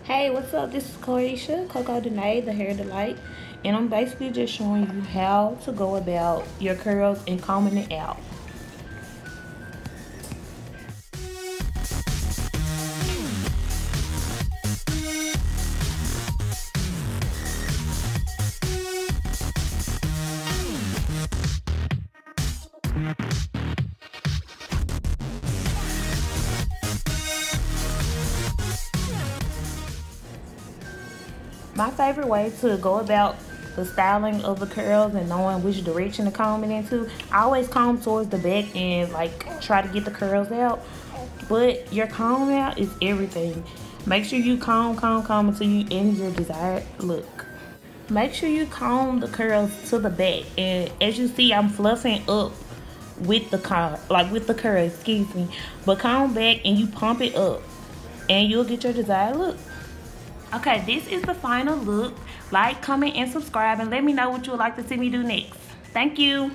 Hey, what's up? This is Coco Danae, the Hair Delight, and I'm basically just showing you how to go about your curls and combing it out. My favorite way to go about the styling of the curls and knowing which direction to comb it into, I always comb towards the back and like try to get the curls out. But your comb out is everything. Make sure you comb until you end your desired look. Make sure you comb the curls to the back, and as you see, I'm fluffing up with the curl, excuse me. But comb back and you pump it up, and you'll get your desired look. Okay, this is the final look. Like, comment, and subscribe, and let me know what you would like to see me do next. Thank you.